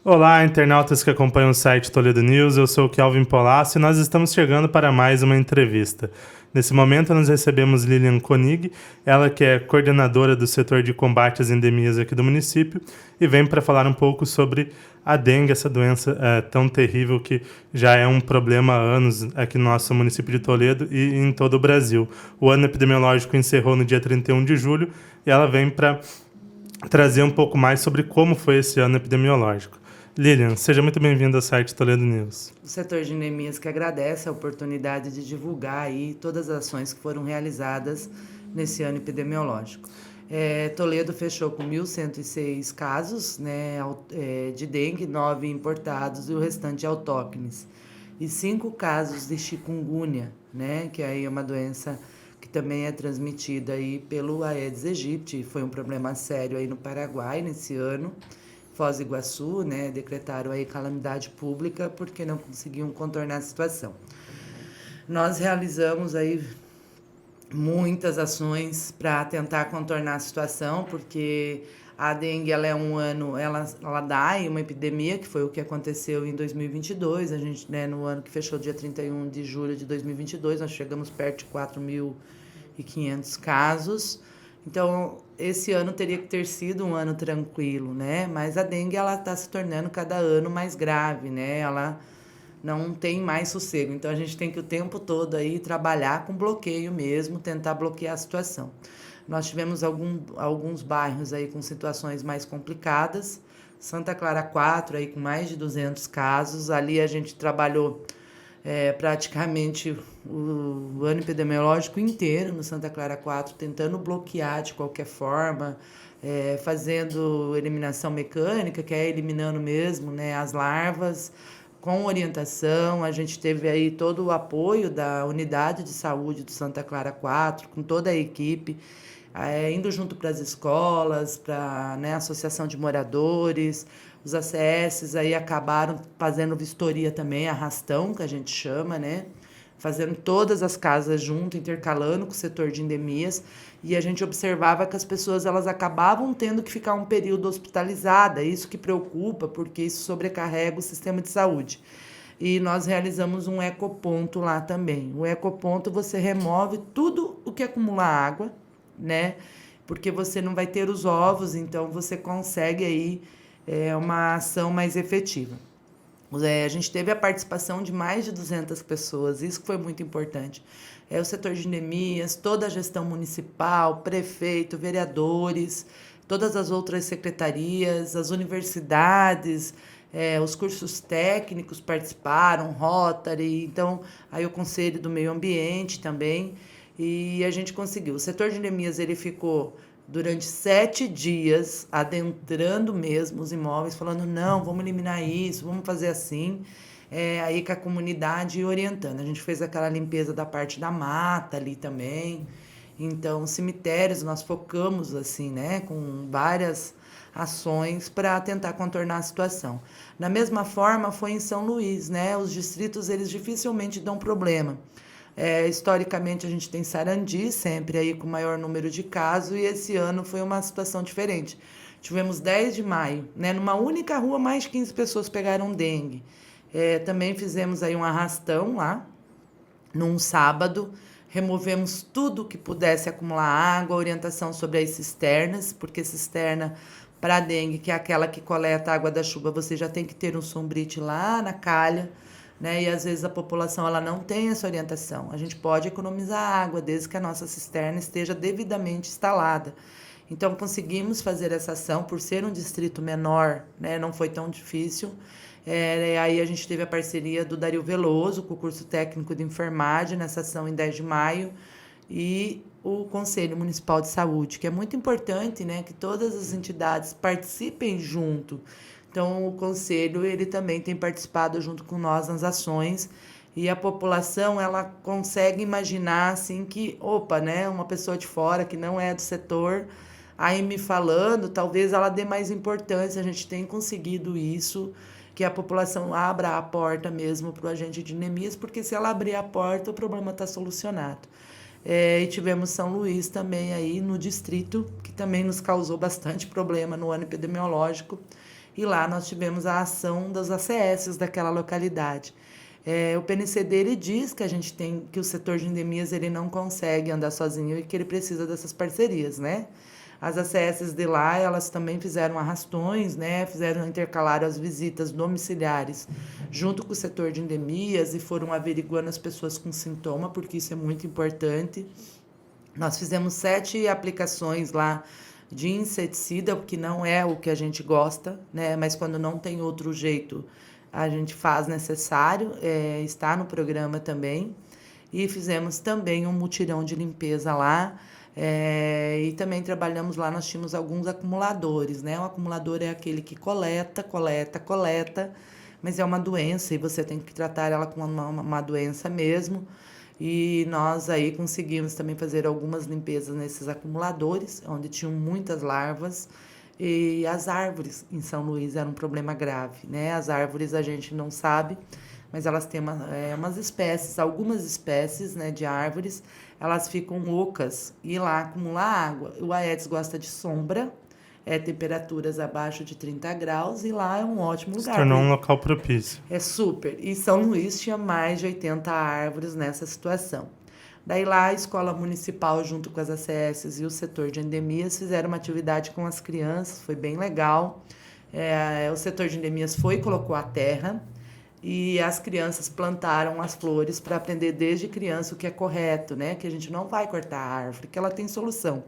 Olá, internautas que acompanham o site Toledo News, eu sou o Kelvin Polassi e nós estamos chegando para mais uma entrevista. Nesse momento nós recebemos Lilian Koenig, ela que é coordenadora do setor de combate às endemias aqui do município e vem para falar um pouco sobre a dengue, essa doença tão terrível que já é um problema há anos aqui no nosso município de Toledo e em todo o Brasil. O ano epidemiológico encerrou no dia 31 de julho e ela vem para trazer um pouco mais sobre como foi esse ano epidemiológico. Lilian, seja muito bem-vinda ao site Toledo News. O setor de endemias que agradece a oportunidade de divulgar aí todas as ações que foram realizadas nesse ano epidemiológico. Toledo fechou com 1.106 casos, né, de dengue, 9 importados e o restante autóctones. E 5 casos de chikungunya, né, que aí é uma doença que também é transmitida aí pelo Aedes aegypti. Foi um problema sério aí no Paraguai nesse ano. Foz do Iguaçu, né, decretaram aí calamidade pública porque não conseguiam contornar a situação. Nós realizamos aí muitas ações para tentar contornar a situação, porque a dengue ela é ela dá aí uma epidemia, que foi o que aconteceu em 2022. A gente, né, no ano que fechou dia 31 de julho de 2022, nós chegamos perto de 4.500 casos. Então, esse ano teria que ter sido um ano tranquilo, né? Mas a dengue, ela está se tornando cada ano mais grave, né? Ela não tem mais sossego. Então, a gente tem que o tempo todo aí trabalhar com bloqueio mesmo, tentar bloquear a situação. Nós tivemos alguns bairros aí com situações mais complicadas. Santa Clara 4, aí com mais de 200 casos. Ali a gente trabalhou praticamente o ano epidemiológico inteiro no Santa Clara 4, tentando bloquear de qualquer forma, fazendo eliminação mecânica, que é eliminando mesmo, né, as larvas, com orientação. A gente teve aí todo o apoio da unidade de saúde do Santa Clara 4, com toda a equipe, indo junto para as escolas, para, né, a associação de moradores. Os ACS aí acabaram fazendo vistoria também, arrastão, que a gente chama, né? Fazendo todas as casas junto, intercalando com o setor de endemias, e a gente observava que as pessoas elas acabavam tendo que ficar um período hospitalizada, isso que preocupa, porque isso sobrecarrega o sistema de saúde. E nós realizamos um ecoponto lá também. O ecoponto você remove tudo o que acumula água, né? Porque você não vai ter os ovos, então você consegue aí uma ação mais efetiva. A gente teve a participação de mais de 200 pessoas, isso foi muito importante. O setor de endemias, toda a gestão municipal, prefeito, vereadores, todas as outras secretarias, as universidades, os cursos técnicos participaram, Rotary, então aí o Conselho do Meio Ambiente também, e a gente conseguiu. O setor de endemias ele ficou durante 7 dias, adentrando mesmo os imóveis, falando, não, vamos eliminar isso, vamos fazer assim, aí com a comunidade orientando. A gente fez aquela limpeza da parte da mata ali também. Então, cemitérios, nós focamos assim, né, com várias ações para tentar contornar a situação. Da mesma forma, foi em São Luís, né, os distritos, eles dificilmente dão problema. Historicamente, a gente tem Sarandi, sempre aí com maior número de casos, e esse ano foi uma situação diferente. Tivemos 10 de maio, né? Numa única rua, mais de 15 pessoas pegaram dengue. Também fizemos aí um arrastão lá, num sábado, removemos tudo que pudesse acumular água, orientação sobre as cisternas, porque cisterna para dengue, que é aquela que coleta a água da chuva, você já tem que ter um sombrite lá na calha, né? E às vezes a população ela não tem essa orientação. A gente pode economizar água desde que a nossa cisterna esteja devidamente instalada. Então conseguimos fazer essa ação por ser um distrito menor, né? Não foi tão difícil. Aí a gente teve a parceria do Dario Veloso com o curso técnico de enfermagem nessa ação em 10 de maio e o Conselho Municipal de Saúde, que é muito importante, né, que todas as entidades participem junto. Então, o Conselho ele também tem participado junto com nós nas ações e a população ela consegue imaginar assim que, opa, né, uma pessoa de fora que não é do setor, aí me falando, talvez ela dê mais importância. A gente tem conseguido isso, que a população abra a porta mesmo para o agente de endemias, porque se ela abrir a porta, o problema está solucionado. E tivemos São Luís também aí no distrito, que também nos causou bastante problema no ano epidemiológico. e lá nós tivemos a ação das ACS daquela localidade. O PNCD ele diz que a gente tem que o setor de endemias ele não consegue andar sozinho e que ele precisa dessas parcerias, né? As ACS de lá, elas também fizeram arrastões, né? Intercalaram as visitas domiciliares junto com o setor de endemias e foram averiguando as pessoas com sintoma, porque isso é muito importante. Nós fizemos 7 aplicações lá de inseticida, que não é o que a gente gosta, né? Mas quando não tem outro jeito, a gente faz necessário, está no programa também. E fizemos também um mutirão de limpeza lá. E também trabalhamos lá, nós tínhamos alguns acumuladores, né? O acumulador é aquele que coleta, mas é uma doença e você tem que tratar ela como uma doença mesmo. E nós aí conseguimos também fazer algumas limpezas nesses acumuladores, onde tinham muitas larvas. E as árvores em São Luís eram um problema grave, né? As árvores a gente não sabe, mas elas têm umas espécies, algumas espécies, né, de árvores, elas ficam ocas e lá acumula água. O Aedes gosta de sombra, temperaturas abaixo de 30 graus e lá é um ótimo lugar. Se tornou um local propício. É super. E São Luís tinha mais de 80 árvores nessa situação. Daí lá a escola municipal, junto com as ACS e o setor de endemias, fizeram uma atividade com as crianças, foi bem legal. O setor de endemias foi e colocou a terra e as crianças plantaram as flores para aprender desde criança o que é correto, né? Que a gente não vai cortar a árvore, que ela tem solução.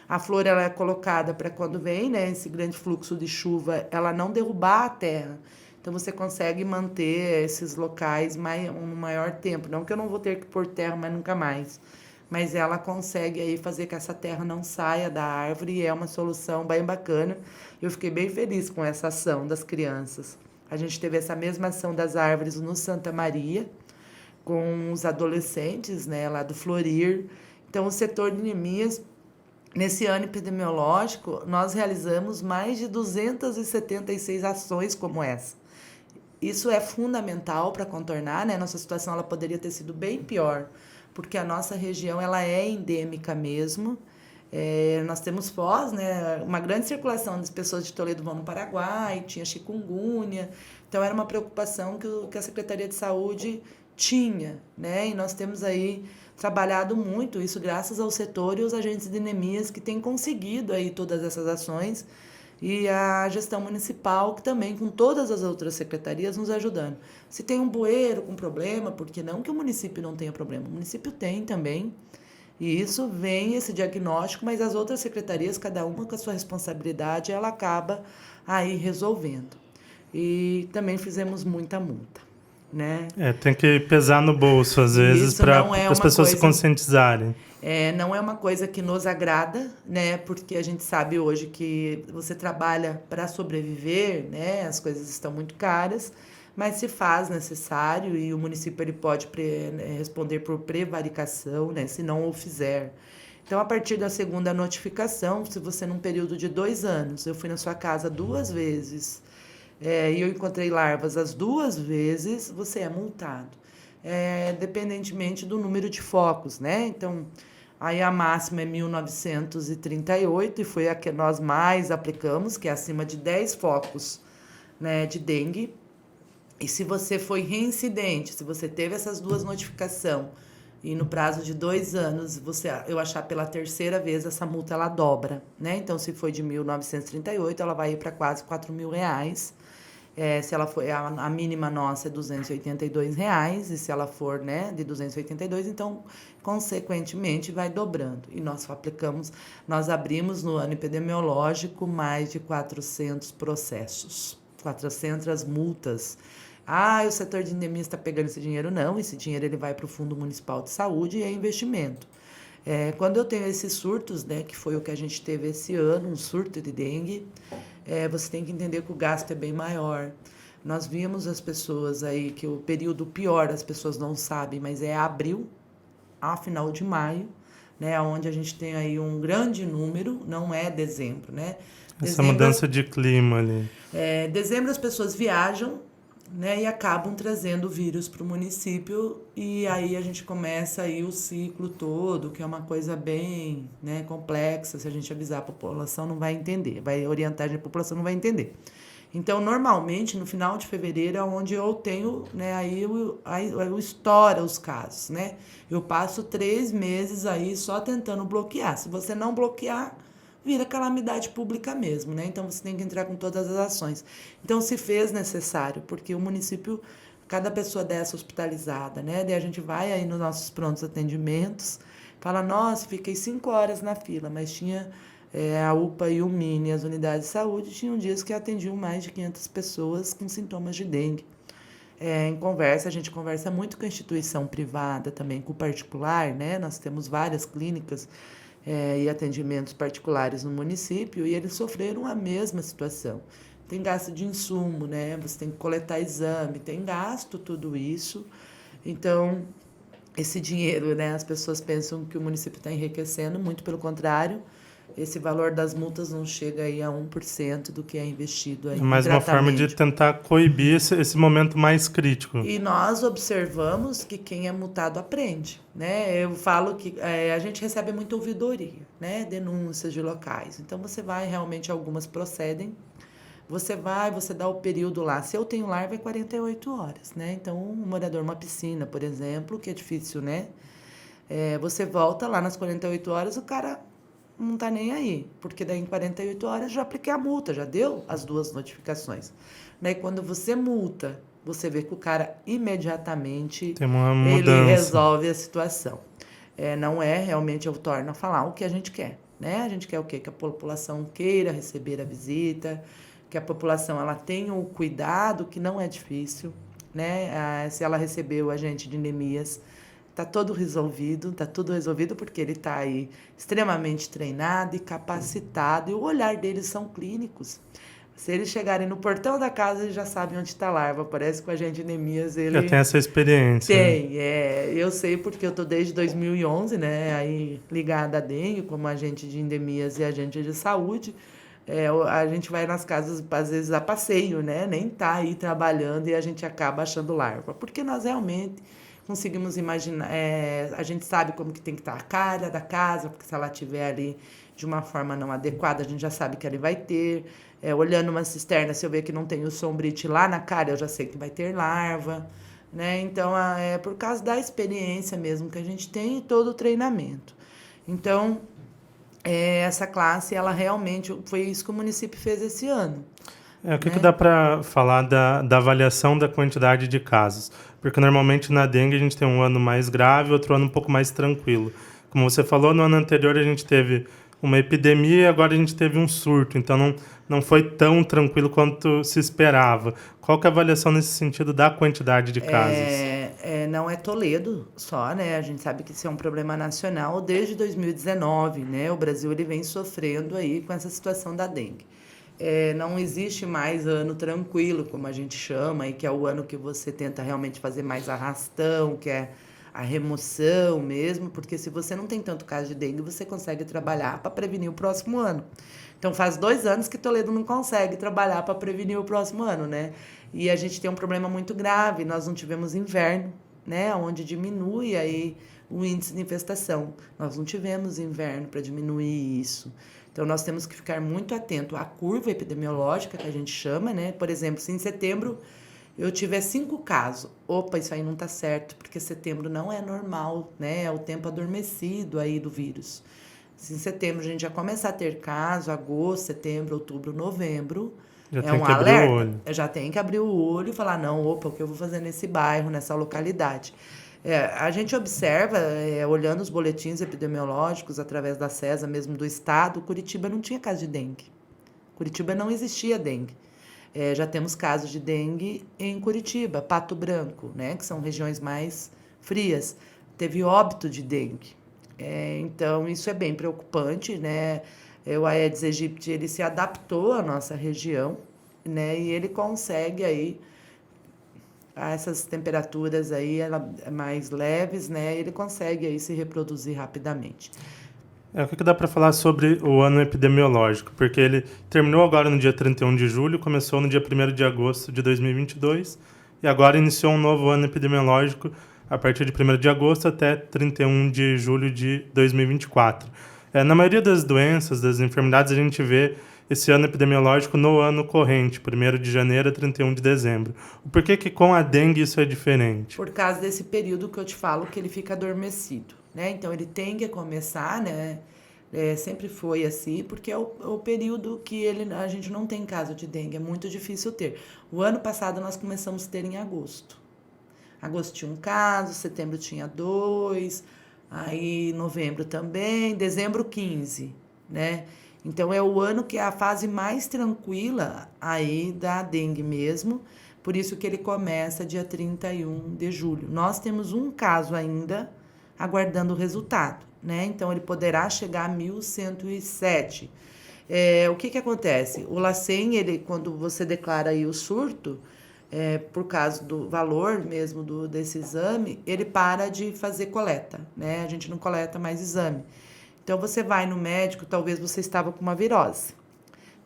A flor ela é colocada para quando vem, né, esse grande fluxo de chuva, ela não derrubar a terra. Então, você consegue manter esses locais um maior tempo. Não que eu não vou ter que pôr terra, mas nunca mais. Mas ela consegue aí fazer que essa terra não saia da árvore e é uma solução bem bacana. Eu fiquei bem feliz com essa ação das crianças. A gente teve essa mesma ação das árvores no Santa Maria, com os adolescentes, né, lá do Florir. Então, o setor de endemias, nesse ano epidemiológico, nós realizamos mais de 276 ações como essa. Isso é fundamental para contornar, né? Nossa situação ela poderia ter sido bem pior, porque a nossa região ela é endêmica mesmo. Nós temos Foz, né? Uma grande circulação das pessoas de Toledo vão no Paraguai, tinha chikungunya. Então, era uma preocupação que a Secretaria de Saúde tinha, né? E nós temos aí trabalhado muito isso graças ao setor e aos agentes de endemias que têm conseguido aí todas essas ações e a gestão municipal, que também, com todas as outras secretarias, nos ajudando. Se tem um bueiro com problema, porque não que o município não tenha problema, o município tem também, e isso vem, esse diagnóstico, mas as outras secretarias, cada uma com a sua responsabilidade, ela acaba aí resolvendo. E também fizemos muita multa, né? Tem que pesar no bolso, às vezes, para as pessoas se conscientizarem. Não é uma coisa que nos agrada, né? Porque a gente sabe hoje que você trabalha para sobreviver, né? As coisas estão muito caras, mas se faz necessário e o município ele pode responder por prevaricação, né? Se não o fizer. Então, a partir da segunda notificação, se você num período de 2 anos, eu fui na sua casa 2 vezes e eu encontrei larvas as 2 vezes, você é multado. Dependentemente do número de focos, né? Então, aí a máxima é 1938 e foi a que nós mais aplicamos, que é acima de 10 focos, né, de dengue. E se você foi reincidente, se você teve essas 2 notificações e no prazo de 2 anos eu achar pela 3ª vez, essa multa ela dobra, né? Então, se foi de 1938, ela vai ir para quase R$4.000. Se ela for, a mínima nossa é R$282, e se ela for, né, de 282, então, consequentemente, vai dobrando. E nós abrimos no ano epidemiológico mais de 400 processos, 400 multas. O setor de endemias está pegando esse dinheiro? Não, esse dinheiro ele vai para o Fundo Municipal de Saúde e é investimento. Quando eu tenho esses surtos, né, que foi o que a gente teve esse ano, um surto de dengue, você tem que entender que o gasto é bem maior. Nós vimos as pessoas aí, que o período pior, as pessoas não sabem, mas é abril a final de maio, né, onde a gente tem aí um grande número, não é dezembro, né? Essa mudança de clima ali. Dezembro as pessoas viajam, né, e acabam trazendo o vírus para o município e aí a gente começa aí o ciclo todo, que é uma coisa bem, né, complexa. Se a gente avisar a população, não vai entender. Vai orientar a população, não vai entender. Então, normalmente, no final de fevereiro é onde eu tenho, né, aí eu estoura os casos, né? Eu passo 3 meses aí só tentando bloquear. Se você não bloquear, vira calamidade pública mesmo, né? Então, você tem que entrar com todas as ações. Então, se fez necessário, porque o município, cada pessoa dessa hospitalizada, né? Daí a gente vai aí nos nossos prontos atendimentos, fala, nossa, fiquei 5 horas na fila, mas tinha... a UPA e o Mini, as unidades de saúde, tinham dias que atendiam mais de 500 pessoas com sintomas de dengue. A gente conversa muito com a instituição privada, também com o particular, né? Nós temos várias clínicas e atendimentos particulares no município e eles sofreram a mesma situação. Tem gasto de insumo, né? Você tem que coletar exame, tem gasto tudo isso. Então, esse dinheiro, né? As pessoas pensam que o município está enriquecendo, muito pelo contrário. Esse valor das multas não chega aí a 1% do que é investido aí É mais uma forma de tentar coibir esse momento mais crítico. E nós observamos que quem é multado aprende, né? Eu falo que a gente recebe muita ouvidoria, né? Denúncias de locais. Então, você vai, realmente, algumas procedem. Você dá o período lá. Se eu tenho larva, é 48 horas, né? Então, um morador, uma piscina, por exemplo, que é difícil, né? Você volta lá nas 48 horas, o cara... não tá nem aí, porque daí em 48 horas já apliquei a multa, já deu as 2 notificações. Daí quando você multa, você vê que o cara imediatamente tem uma mudança. Ele resolve a situação. Não é realmente, eu torno a falar o que a gente quer, né? A gente quer o quê? Que a população queira receber a visita, que a população ela tenha o cuidado, que não é difícil, né? Se ela recebeu o agente de Neemias, tá tudo resolvido porque ele está aí extremamente treinado e capacitado, e o olhar deles são clínicos. Se eles chegarem no portão da casa, eles já sabem onde está a larva. Parece que o agente Neemias, ele... Já tem essa experiência. Tem, eu sei porque eu estou desde 2011, né, aí ligada a dengue, como agente de endemias e agente de saúde. A gente vai nas casas, às vezes, a passeio, né, nem tá aí trabalhando e a gente acaba achando larva, porque nós realmente... conseguimos imaginar, a gente sabe como que tem que estar a cara da casa, porque se ela estiver ali de uma forma não adequada, a gente já sabe que ele vai ter. Olhando uma cisterna, se eu ver que não tem o sombrite lá na cara, eu já sei que vai ter larva, né? Então, é por causa da experiência mesmo que a gente tem e todo o treinamento. Então, essa classe, ela realmente, foi isso que o município fez esse ano. O que dá para falar da avaliação da quantidade de casos? Porque normalmente na dengue a gente tem um ano mais grave, outro ano um pouco mais tranquilo. Como você falou, no ano anterior a gente teve uma epidemia e agora a gente teve um surto. Então não foi tão tranquilo quanto se esperava. Qual que é a avaliação nesse sentido da quantidade de casos? Não é Toledo só, né? A gente sabe que isso é um problema nacional desde 2019, né? O Brasil ele vem sofrendo aí com essa situação da dengue. Não existe mais ano tranquilo, como a gente chama, e que é o ano que você tenta realmente fazer mais arrastão, que é a remoção mesmo, porque se você não tem tanto caso de dengue, você consegue trabalhar para prevenir o próximo ano. Então, faz 2 anos que Toledo não consegue trabalhar para prevenir o próximo ano, né? E a gente tem um problema muito grave, nós não tivemos inverno, né? Onde diminui aí o índice de infestação. Nós não tivemos inverno para diminuir isso. Então, nós temos que ficar muito atento à curva epidemiológica, que a gente chama, né? Por exemplo, se em setembro eu tiver 5 casos, opa, isso aí não está certo, porque setembro não é normal, né? É o tempo adormecido aí do vírus. Se em setembro a gente já começar a ter caso, agosto, setembro, outubro, novembro, já tem um que alerta. Abrir o olho. Já tem que abrir o olho e falar, não, opa, o que eu vou fazer nesse bairro, nessa localidade? A gente observa, olhando os boletins epidemiológicos através da CESA, mesmo do estado, Curitiba não tinha caso de dengue. Curitiba não existia dengue. Já temos casos de dengue em Curitiba, Pato Branco, né, que são regiões mais frias. Teve óbito de dengue. Então, isso é bem preocupante, né? O Aedes aegypti, ele se adaptou à nossa região, né, e ele consegue aí a essas temperaturas aí mais leves, né, ele consegue aí se reproduzir rapidamente. O que dá para falar sobre o ano epidemiológico? Porque ele terminou agora no dia 31 de julho, começou no dia 1º de agosto de 2022 e agora iniciou um novo ano epidemiológico a partir de 1º de agosto até 31 de julho de 2024. Na maioria das doenças, das enfermidades, a gente vê esse ano epidemiológico no ano corrente, 1º de janeiro a 31 de dezembro. Por que com a dengue isso é diferente? Por causa desse período que eu te falo que ele fica adormecido, né? Então ele tem que começar, né? Sempre foi assim, porque é o período que a gente não tem caso de dengue, é muito difícil ter. O ano passado nós começamos a ter em agosto. Agosto tinha um caso, setembro tinha 2, aí novembro também, dezembro 15, né? Então é o ano que é a fase mais tranquila aí da dengue mesmo, por isso que ele começa dia 31 de julho. Nós temos um caso ainda aguardando o resultado, né? Então ele poderá chegar a 1.107. O que acontece? O LACEN, quando você declara aí o surto, por causa do valor mesmo desse exame, ele para de fazer coleta, né? A gente não coleta mais exame. Então, você vai no médico, talvez você estava com uma virose,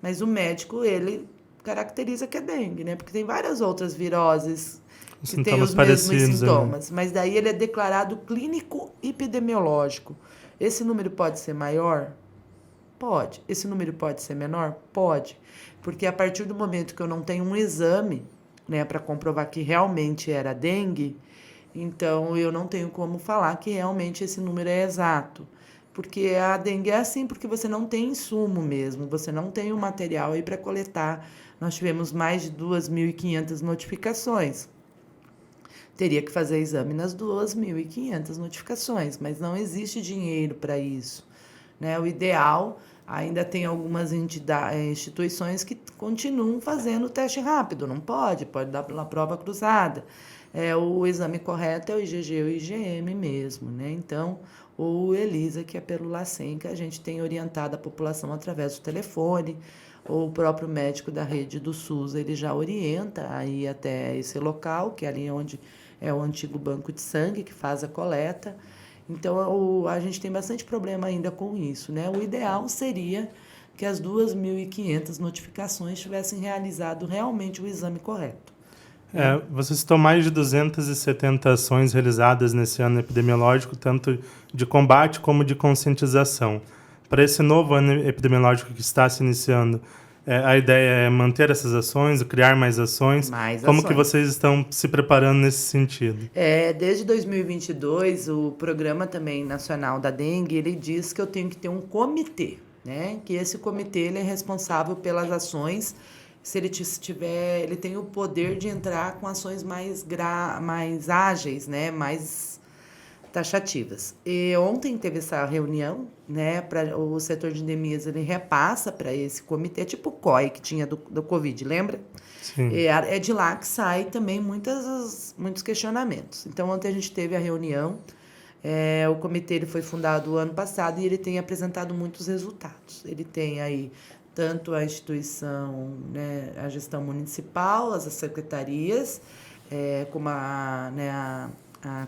mas o médico, ele caracteriza que é dengue, né? Porque tem várias outras viroses que têm os mesmos sintomas, mas daí ele é declarado clínico epidemiológico. Esse número pode ser maior? Pode. Esse número pode ser menor? Pode. Porque a partir do momento que eu não tenho um exame, né, para comprovar que realmente era dengue, então eu não tenho como falar que realmente esse número é exato. Porque a dengue é assim, porque você não tem insumo mesmo, você não tem o material aí para coletar. Nós tivemos mais de 2.500 notificações. Teria que fazer exame nas 2.500 notificações, mas não existe dinheiro para isso, né? O ideal, ainda tem algumas instituições que continuam fazendo o teste rápido, não pode dar pela prova cruzada. O exame correto é o IgG ou o IgM mesmo, né? Então, ou o ELISA, que é pelo LACEN, que a gente tem orientado a população através do telefone, ou o próprio médico da rede do SUS, ele já orienta a ir até esse local, que é ali onde é o antigo banco de sangue, que faz a coleta. Então, a gente tem bastante problema ainda com isso, né? O ideal seria que as 2.500 notificações tivessem realizado realmente o exame correto. Você citou mais de 270 ações realizadas nesse ano epidemiológico, tanto de combate como de conscientização. Para esse novo ano epidemiológico que está se iniciando, a ideia é manter essas ações, criar mais ações. Como que vocês estão se preparando nesse sentido? Desde 2022, o Programa também Nacional da Dengue, ele diz que eu tenho que ter um comitê, né? Que esse comitê ele é responsável pelas ações. Se ele tiver, ele tem o poder de entrar com ações mais ágeis, né? Mais taxativas. E ontem teve essa reunião, né? O setor de endemias ele repassa para esse comitê, tipo o COI que tinha do Covid, lembra? Sim. É de lá que sai também muitos questionamentos. Então, ontem a gente teve a reunião. O comitê ele foi fundado ano passado e ele tem apresentado muitos resultados. Ele tem aí tanto a instituição, né, a gestão municipal, as secretarias, como a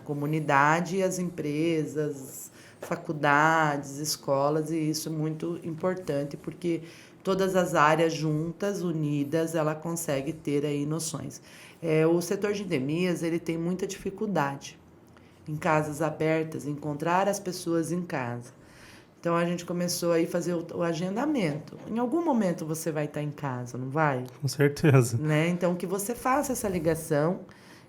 comunidade, as empresas, faculdades, escolas, e isso é muito importante, porque todas as áreas juntas, unidas, ela consegue ter aí noções. O setor de endemias, ele tem muita dificuldade em casas abertas, encontrar as pessoas em casa. Então, a gente começou aí a fazer o agendamento. Em algum momento você vai estar em casa, não vai? Com certeza. Né? Então, que você faça essa ligação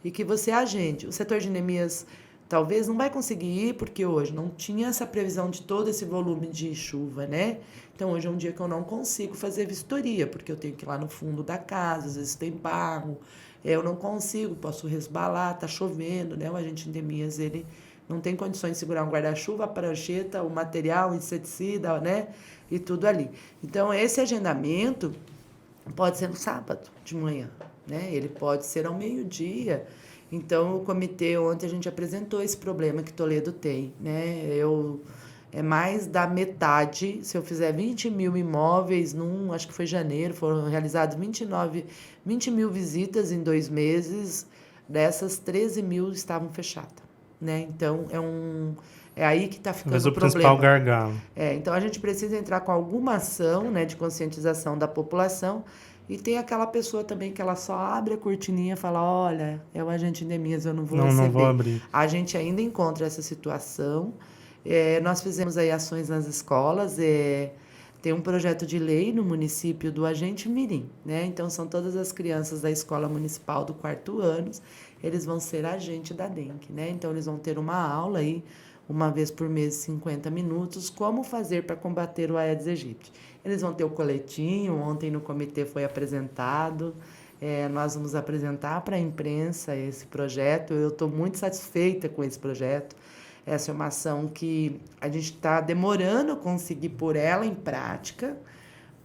e que você agende. O setor de endemias talvez não vai conseguir ir, porque hoje não tinha essa previsão de todo esse volume de chuva, né? Então, hoje é um dia que eu não consigo fazer vistoria, porque eu tenho que ir lá no fundo da casa, às vezes tem barro, eu não consigo, posso resbalar, tá chovendo, né? O agente de endemias, ele não tem condições de segurar um guarda-chuva, a prancheta, o material, o inseticida, né? E tudo ali. Então, esse agendamento pode ser no sábado de manhã, né? Ele pode ser ao meio-dia. Então, o comitê, ontem a gente apresentou esse problema que Toledo tem, né? É mais da metade, se eu fizer 20 mil imóveis, acho que foi janeiro, foram realizadas 20 mil visitas em 2 meses, dessas 13 mil estavam fechadas. Né? Então, é aí que está ficando o problema. Mas o principal gargalo. Então, a gente precisa entrar com alguma ação, né, de conscientização da população, e tem aquela pessoa também que ela só abre a cortininha e fala, olha, é o agente de endemias, eu não vou receber. Não vou abrir. A gente ainda encontra essa situação. Nós fizemos aí ações nas escolas, Tem um projeto de lei no município do Agente Mirim, né? Então, são todas as crianças da Escola Municipal do 4º ano, eles vão ser agente da dengue, né? Então, eles vão ter uma aula aí, uma vez por mês, 50 minutos, como fazer para combater o Aedes aegypti. Eles vão ter o coletinho, ontem no comitê foi apresentado, nós vamos apresentar para a imprensa esse projeto, eu estou muito satisfeita com esse projeto. Essa é uma ação que a gente está demorando a conseguir pôr ela em prática,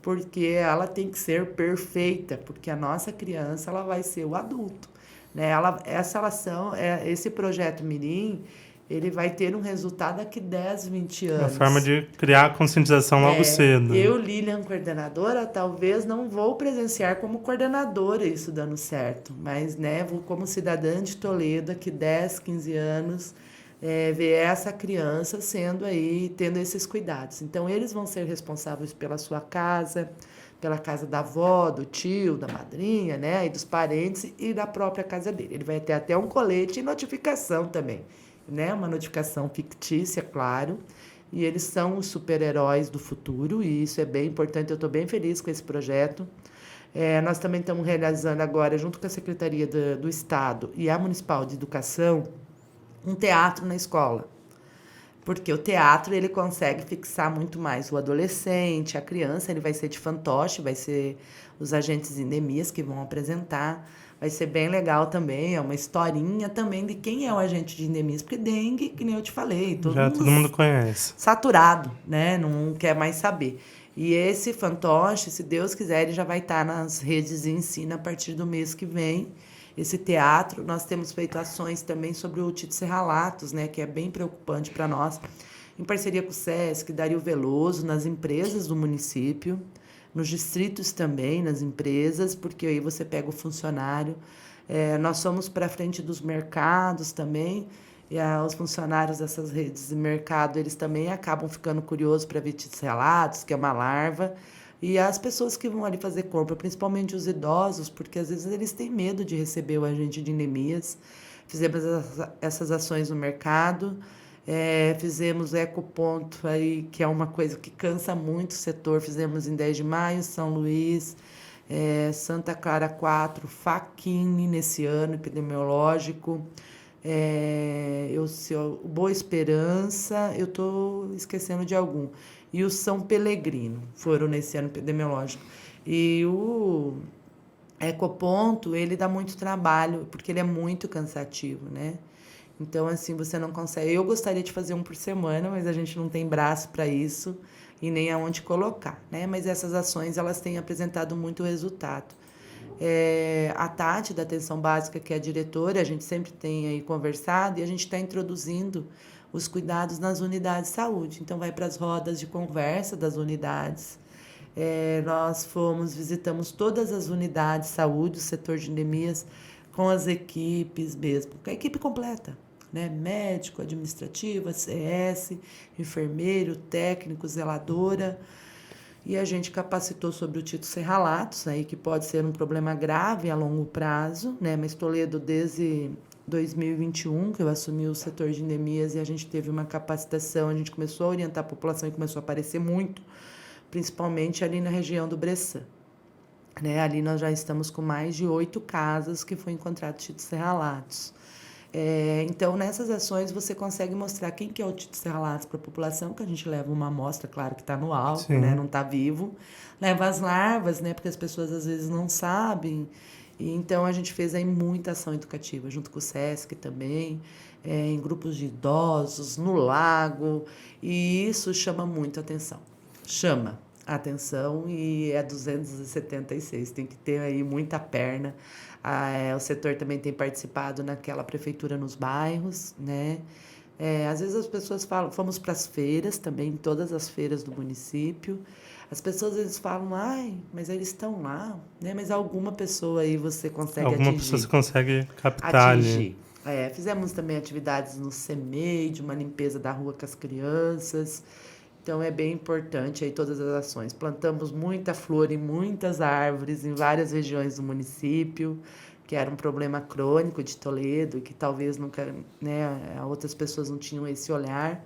porque ela tem que ser perfeita, porque a nossa criança ela vai ser o adulto, né? Essa ação, esse projeto Mirim, ele vai ter um resultado daqui 10, 20 anos. Uma forma de criar a conscientização logo cedo. Eu, Lilian, coordenadora, talvez não vou presenciar como coordenadora isso dando certo, mas, né, vou como cidadã de Toledo, daqui 10, 15 anos, ver essa criança sendo aí, tendo esses cuidados. Então, eles vão ser responsáveis pela sua casa, pela casa da avó, do tio, da madrinha, né, e dos parentes e da própria casa dele. Ele vai ter até um colete e notificação também, né, uma notificação fictícia, claro, e eles são os super-heróis do futuro, e isso é bem importante, eu estou bem feliz com esse projeto. Nós também estamos realizando agora, junto com a Secretaria do Estado e a Municipal de Educação, um teatro na escola, porque o teatro ele consegue fixar muito mais o adolescente, a criança, ele vai ser de fantoche, vai ser os agentes endemias que vão apresentar, vai ser bem legal também, é uma historinha também de quem é o agente de endemias, porque dengue, que nem eu te falei, todo mundo conhece. Saturado, né, não quer mais saber. E esse fantoche, se Deus quiser, ele já vai estar nas redes de ensino a partir do mês que vem. Esse teatro, nós temos feito ações também sobre o otite serralatos, né, que é bem preocupante para nós, em parceria com o SESC, Dario Veloso, nas empresas do município, nos distritos também, nas empresas, porque aí você pega o funcionário. Nós somos para frente dos mercados também, e os funcionários dessas redes de mercado, eles também acabam ficando curiosos para ver otite serralatos, que é uma larva. E as pessoas que vão ali fazer compra, principalmente os idosos, porque às vezes eles têm medo de receber o agente de endemias. Fizemos essas ações no mercado, fizemos ecoponto, aí, que é uma coisa que cansa muito o setor. Fizemos em 10 de maio, São Luís, Santa Clara 4, Faquini nesse ano epidemiológico. Boa Esperança, eu estou esquecendo de algum. E o São Pelegrino foram nesse ano epidemiológico. E o ecoponto, ele dá muito trabalho, porque ele é muito cansativo, né? Então, assim, você não consegue... Eu gostaria de fazer um por semana, mas a gente não tem braço para isso e nem aonde colocar, né? Mas essas ações, elas têm apresentado muito resultado. A Tati, da Atenção Básica, que é a diretora, a gente sempre tem aí conversado e a gente está introduzindo os cuidados nas unidades de saúde. Então, vai para as rodas de conversa das unidades. Nós visitamos todas as unidades de saúde, o setor de endemias, com as equipes mesmo, com a equipe completa, né? Médico, administrativo, CS, enfermeiro, técnico, zeladora. E a gente capacitou sobre o otite serralatos, aí, que pode ser um problema grave a longo prazo, né? Mas Toledo, desde 2021, que eu assumi o setor de endemias, e a gente teve uma capacitação, a gente começou a orientar a população e começou a aparecer muito, principalmente ali na região do Bressan. Né? Ali nós já estamos com mais de 8 casos que foi encontrado otite serralatos. Então, nessas ações, você consegue mostrar quem que é o otite serralatos para a população, que a gente leva uma amostra, claro que está no álcool, né? Não está vivo. Leva as larvas, né? Porque as pessoas às vezes não sabem. E, então, a gente fez aí muita ação educativa, junto com o SESC também, em grupos de idosos, no lago, e isso chama muito atenção. Chama atenção e é 276, tem que ter aí muita perna. O setor também tem participado naquela prefeitura nos bairros, né? Às vezes as pessoas falam, fomos para as feiras também, todas as feiras do município. As pessoas às vezes falam, mas eles estão lá, né? Mas alguma pessoa aí você consegue atingir. Alguma pessoa você consegue captar ali. Fizemos também atividades no CEMEI, uma limpeza da rua com as crianças. Então, é bem importante aí todas as ações. Plantamos muita flor e muitas árvores em várias regiões do município, que era um problema crônico de Toledo, que talvez nunca, né, outras pessoas não tinham esse olhar.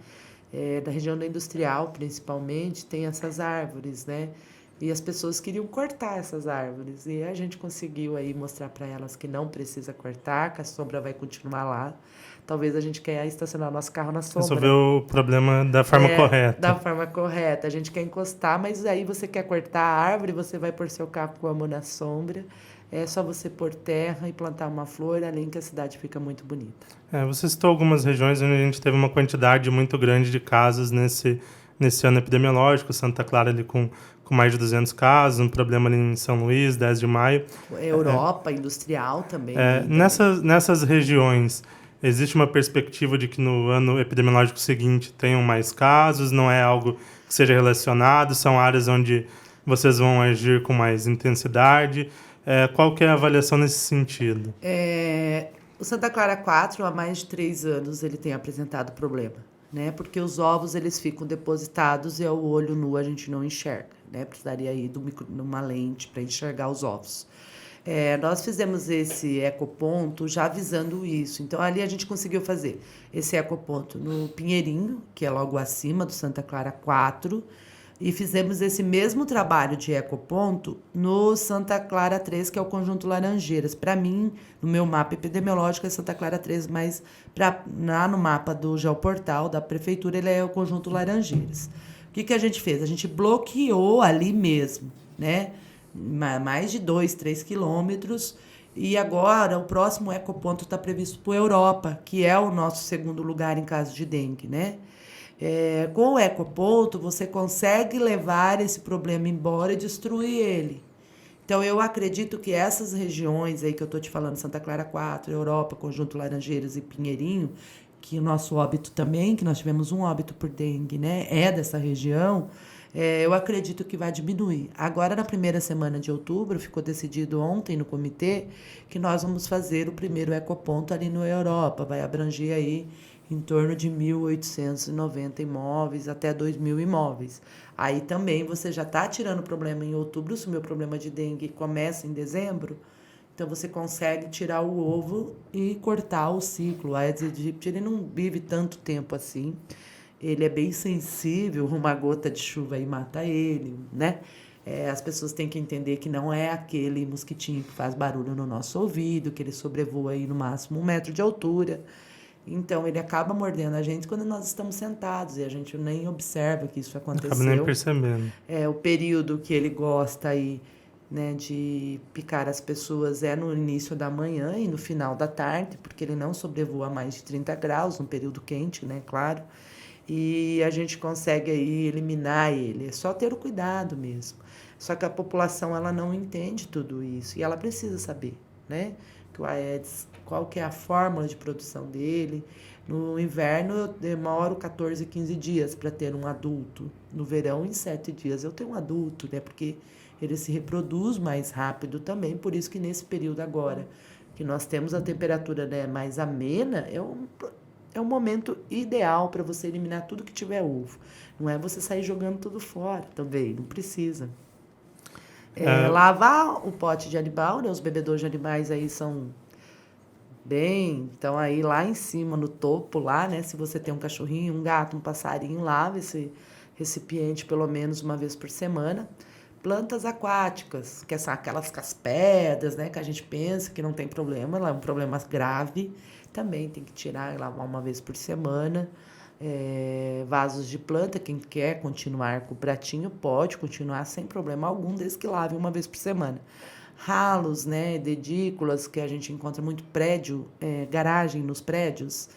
Da região da industrial, principalmente, tem essas árvores, né? E as pessoas queriam cortar essas árvores. E a gente conseguiu aí mostrar para elas que não precisa cortar, que a sombra vai continuar lá. Talvez a gente quer estacionar nosso carro na sombra. Resolver o problema da forma correta. Da forma correta. A gente quer encostar, mas aí você quer cortar a árvore, você vai pôr seu carro com a mão na sombra. É só você pôr terra e plantar uma flor, além que a cidade fica muito bonita. Você citou algumas regiões onde a gente teve uma quantidade muito grande de casos nesse ano epidemiológico. Santa Clara ali com mais de 200 casos, um problema ali em São Luís, 10 de maio. Europa, industrial também. Nessas regiões, existe uma perspectiva de que no ano epidemiológico seguinte tenham mais casos? Não é algo que seja relacionado? São áreas onde vocês vão agir com mais intensidade? Qual que é a avaliação nesse sentido? O Santa Clara 4, há mais de 3 anos, ele tem apresentado problema, né? Porque os ovos, eles ficam depositados e ao olho nu a gente não enxerga, né? Precisaria ir de uma lente para enxergar os ovos. Nós fizemos esse ecoponto já avisando isso. Então, ali a gente conseguiu fazer esse ecoponto no Pinheirinho, que é logo acima do Santa Clara 4, e fizemos esse mesmo trabalho de ecoponto no Santa Clara 3, que é o Conjunto Laranjeiras. Para mim, no meu mapa epidemiológico, é Santa Clara 3, mas lá no mapa do Geoportal da Prefeitura, ele é o Conjunto Laranjeiras. O que a gente fez? A gente bloqueou ali mesmo, né? Mais de 2, 3 quilômetros. E agora, o próximo ecoponto está previsto para a Europa, que é o nosso segundo lugar em caso de dengue, né? Com o ecoponto, você consegue levar esse problema embora e destruir ele. Então, eu acredito que essas regiões aí que eu estou te falando, Santa Clara 4, Europa, Conjunto Laranjeiras e Pinheirinho, que o nosso óbito também, que nós tivemos um óbito por dengue, né, é dessa região, eu acredito que vai diminuir. Agora, na primeira semana de outubro, ficou decidido ontem no comitê que nós vamos fazer o primeiro ecoponto ali na Europa, vai abranger aí em torno de 1.890 imóveis até 2.000 imóveis. Aí também você já está tirando o problema em outubro, se o meu problema de dengue começa em dezembro, então você consegue tirar o ovo e cortar o ciclo. O Aedes aegypti, ele não vive tanto tempo assim, ele é bem sensível, uma gota de chuva aí mata ele, né? As pessoas têm que entender que não é aquele mosquitinho que faz barulho no nosso ouvido, que ele sobrevoa aí no máximo 1 metro de altura. Então, ele acaba mordendo a gente quando nós estamos sentados e a gente nem observa que isso aconteceu. Acaba nem percebendo. O período que ele gosta aí, né, de picar as pessoas é no início da manhã e no final da tarde, porque ele não sobrevoa mais de 30 graus, num período quente, né, claro. E a gente consegue aí eliminar ele. É só ter o cuidado mesmo. Só que a população, ela não entende tudo isso e ela precisa saber, né? Que o Aedes, qual que é a fórmula de produção dele. No inverno eu demoro 14, 15 dias para ter um adulto. No verão, em 7 dias eu tenho um adulto, né? Porque ele se reproduz mais rápido também. Por isso que nesse período agora, que nós temos a temperatura, né, mais amena, é um momento ideal para você eliminar tudo que tiver ovo. Não é você sair jogando tudo fora também, não precisa. Lavar o pote de animal, né? Os bebedouros de animais aí são bem... Então, aí lá em cima, no topo lá, né? Se você tem um cachorrinho, um gato, um passarinho, lava esse recipiente pelo menos uma vez por semana. Plantas aquáticas, que são aquelas caspedras, né? Que a gente pensa que não tem problema, é um problema grave. Também tem que tirar e lavar uma vez por semana. Vasos de planta, quem quer continuar com o pratinho pode continuar sem problema algum, desde que lave uma vez por semana. Ralos, né, edículas, que a gente encontra muito prédio, garagem nos prédios.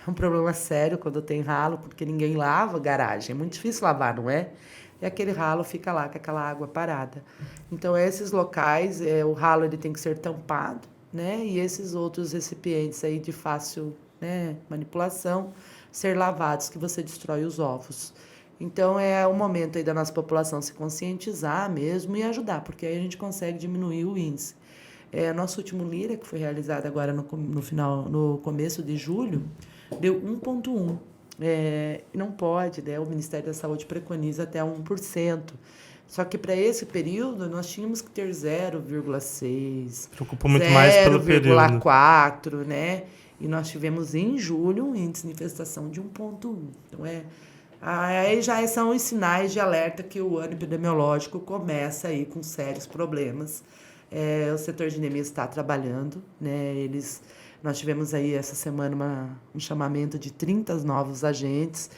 É um problema sério quando tem ralo, porque ninguém lava garagem. É muito difícil lavar, não é? E aquele ralo fica lá com aquela água parada. Então, esses locais, o ralo ele tem que ser tampado, né? E esses outros recipientes aí de fácil, né, manipulação, ser lavados, que você destrói os ovos. Então, é o momento aí da nossa população se conscientizar mesmo e ajudar, porque aí a gente consegue diminuir o índice. Nosso último LIRA, que foi realizado agora no começo de julho, deu 1,1. Não pode, né? O Ministério da Saúde preconiza até 1%. Só que para esse período nós tínhamos que ter 0,6, preocupa muito mais pelo período. 0,4, né? E nós tivemos em julho um índice de infestação de 1,1. Então Aí já são os sinais de alerta que o ano epidemiológico começa aí com sérios problemas. O setor de endemias está trabalhando, né? Nós tivemos aí essa semana um chamamento de 30 novos agentes,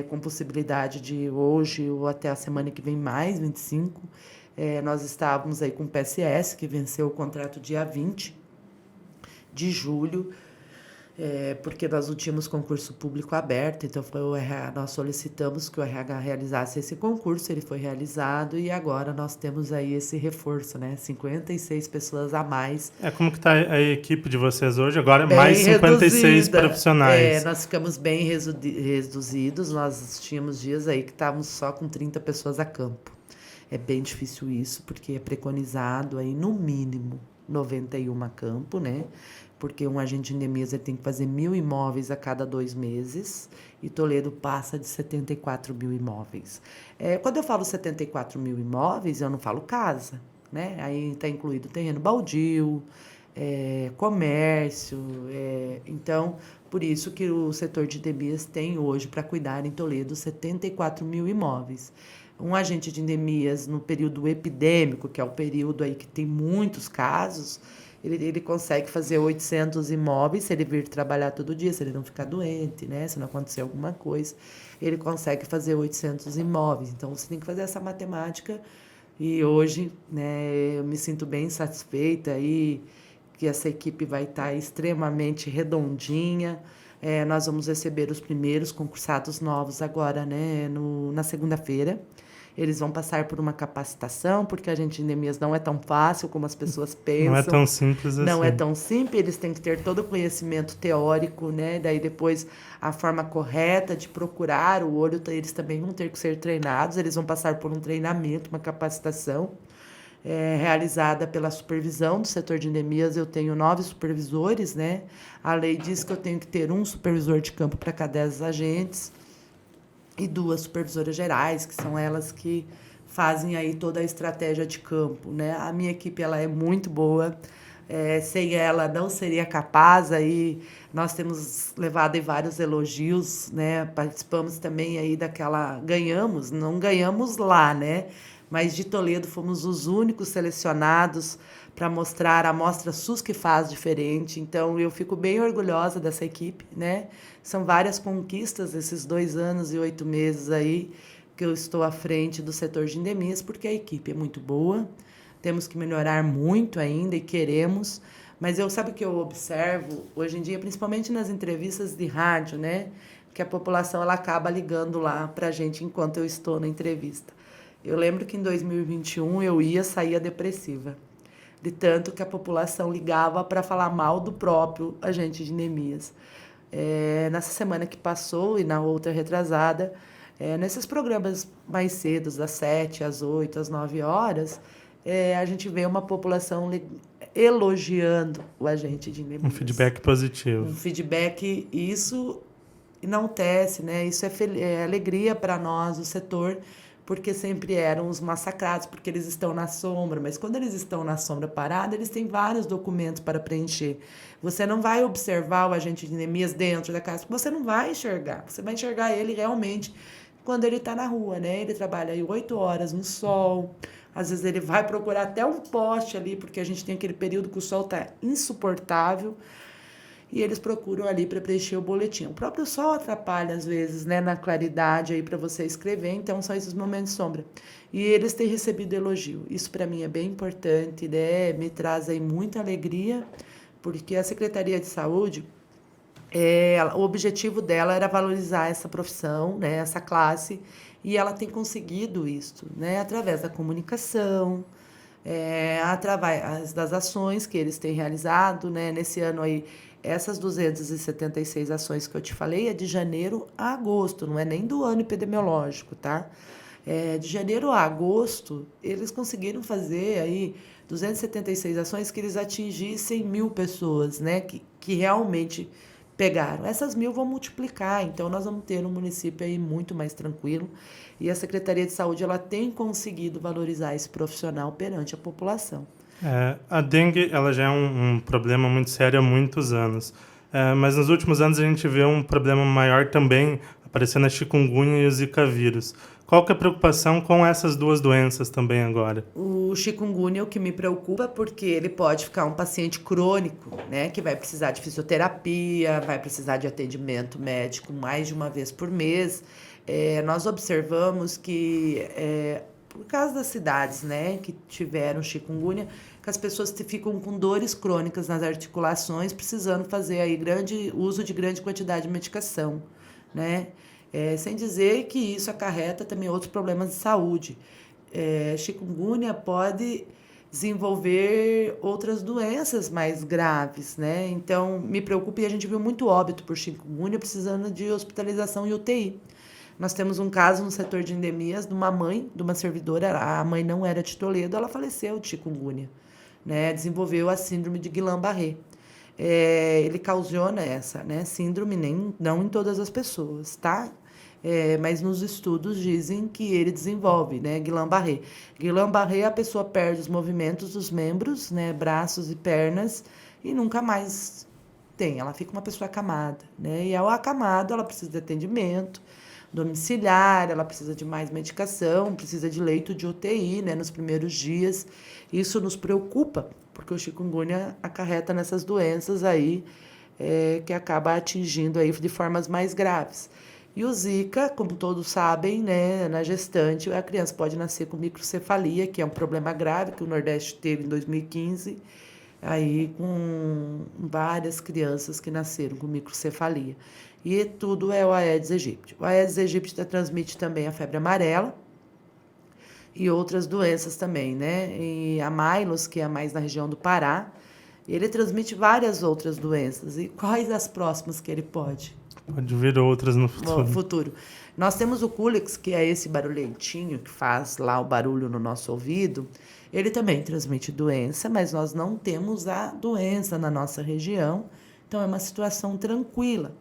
com possibilidade de hoje ou até a semana que vem mais 25. Nós estávamos aí com o PSS, que venceu o contrato dia 20 de julho, porque nós não tínhamos concurso público aberto, então nós solicitamos que o RH realizasse esse concurso, ele foi realizado e agora nós temos aí esse reforço, né? 56 pessoas a mais. Como que está a equipe de vocês hoje? Agora mais 56 reduzida. Profissionais. Nós ficamos bem reduzidos, nós tínhamos dias aí que estávamos só com 30 pessoas a campo. É bem difícil isso, porque é preconizado aí no mínimo 91 a campo, né? Porque um agente de endemias tem que fazer 1.000 imóveis a cada 2 meses e Toledo passa de 74 mil imóveis. Quando eu falo 74 mil imóveis, eu não falo casa, né? Aí está incluído terreno baldio, comércio. Então, por isso que o setor de endemias tem hoje para cuidar em Toledo 74 mil imóveis. Um agente de endemias no período epidêmico, que é o período aí que tem muitos casos, ele consegue fazer 800 imóveis, se ele vir trabalhar todo dia, se ele não ficar doente, né? Se não acontecer alguma coisa, ele consegue fazer 800 imóveis. Então, você tem que fazer essa matemática. E hoje, né, eu me sinto bem satisfeita aí, que essa equipe vai estar extremamente redondinha. Nós vamos receber os primeiros concursados novos agora, né, na segunda-feira. Eles vão passar por uma capacitação, porque a gente de endemias não é tão fácil como as pessoas pensam. Não é tão simples assim. Não é tão simples, eles têm que ter todo o conhecimento teórico, né? Daí depois a forma correta de procurar o olho, eles também vão ter que ser treinados, eles vão passar por um treinamento, uma capacitação realizada pela supervisão do setor de endemias. Eu tenho 9 supervisores, né? A lei diz que eu tenho que ter um supervisor de campo para cada 10 agentes e 2 supervisoras gerais, que são elas que fazem aí toda a estratégia de campo, né? A minha equipe, ela é muito boa, sem ela não seria capaz, aí nós temos levado aí vários elogios, né? Participamos também aí não ganhamos lá, né? Mas de Toledo fomos os únicos selecionados para mostrar a mostra SUS que faz diferente. Então, eu fico bem orgulhosa dessa equipe, né? São várias conquistas esses 2 anos e 8 meses aí que eu estou à frente do setor de endemias, porque a equipe é muito boa, temos que melhorar muito ainda e queremos, mas sabe o que eu observo hoje em dia, principalmente nas entrevistas de rádio, né? Que a população ela acaba ligando lá para a gente enquanto eu estou na entrevista. Eu lembro que em 2021 eu saía depressiva, de tanto que a população ligava para falar mal do próprio agente de endemias. Nessa semana que passou e na outra retrasada, nesses programas mais cedos, das 7 às 8, às 9 horas, a gente vê uma população elogiando o agente de endemias. Um feedback positivo. Um feedback, isso enaltece, né? Isso é alegria para nós, o setor, porque sempre eram os massacrados, porque eles estão na sombra, mas quando eles estão na sombra parada, eles têm vários documentos para preencher. Você não vai observar o agente de endemias dentro da casa, você não vai enxergar, você vai enxergar ele realmente quando ele está na rua, né? Ele trabalha aí 8 horas no sol, às vezes ele vai procurar até um poste ali, porque a gente tem aquele período que o sol está insuportável, e eles procuram ali para preencher o boletim. O próprio sol atrapalha, às vezes, né, na claridade aí para você escrever, então são esses momentos de sombra. E eles têm recebido elogio. Isso para mim é bem importante, né? Me traz aí muita alegria, porque a Secretaria de Saúde, o objetivo dela era valorizar essa profissão, né, essa classe, e ela tem conseguido isso, né, através da comunicação, através das ações que eles têm realizado, né, nesse ano aí. Essas 276 ações que eu te falei é de janeiro a agosto, não é nem do ano epidemiológico, tá? De janeiro a agosto, eles conseguiram fazer aí 276 ações que eles atingissem 1.000 pessoas, né? Que realmente pegaram. Essas 1.000 vão multiplicar, então nós vamos ter um município aí muito mais tranquilo. E a Secretaria de Saúde, ela tem conseguido valorizar esse profissional perante a população. A dengue ela já é um problema muito sério há muitos anos. Mas nos últimos anos a gente vê um problema maior também, aparecendo a chikungunya e o zika vírus. Qual que é a preocupação com essas duas doenças também agora? O chikungunya, o que me preocupa, porque ele pode ficar um paciente crônico, né, que vai precisar de fisioterapia, vai precisar de atendimento médico mais de uma vez por mês. Nós observamos que, por causa das cidades, né, que tiveram chikungunya, que as pessoas ficam com dores crônicas nas articulações, precisando fazer aí uso de grande quantidade de medicação, né? Sem dizer que isso acarreta também outros problemas de saúde. Chikungunya pode desenvolver outras doenças mais graves, né? Então, me preocupa, e a gente viu muito óbito por chikungunya precisando de hospitalização em UTI. Nós temos um caso no setor de endemias de uma mãe, de uma servidora, a mãe não era de Toledo, ela faleceu de chikungunya, né? Desenvolveu a síndrome de Guillain-Barré. Ele causou essa, né, síndrome, não em todas as pessoas, tá? Mas nos estudos dizem que ele desenvolve, né, Guillain-Barré. Guillain-Barré, a pessoa perde os movimentos dos membros, né, braços e pernas, e nunca mais tem. Ela fica uma pessoa acamada, né? E ao acamado, ela precisa de atendimento domiciliar, ela precisa de mais medicação, precisa de leito de UTI, né, nos primeiros dias. Isso nos preocupa, porque o chikungunya acarreta nessas doenças aí, que acaba atingindo aí de formas mais graves. E o Zika, como todos sabem, né, na gestante, a criança pode nascer com microcefalia, que é um problema grave que o Nordeste teve em 2015, aí com várias crianças que nasceram com microcefalia. E tudo é o Aedes aegypti. O Aedes aegypti transmite também a febre amarela e outras doenças também, né? E a Mailos, que é mais na região do Pará, ele transmite várias outras doenças. E quais as próximas que ele pode? Pode vir outras no futuro. Nós temos o Culex, que é esse barulhentinho que faz lá o barulho no nosso ouvido. Ele também transmite doença, mas nós não temos a doença na nossa região. Então, é uma situação tranquila.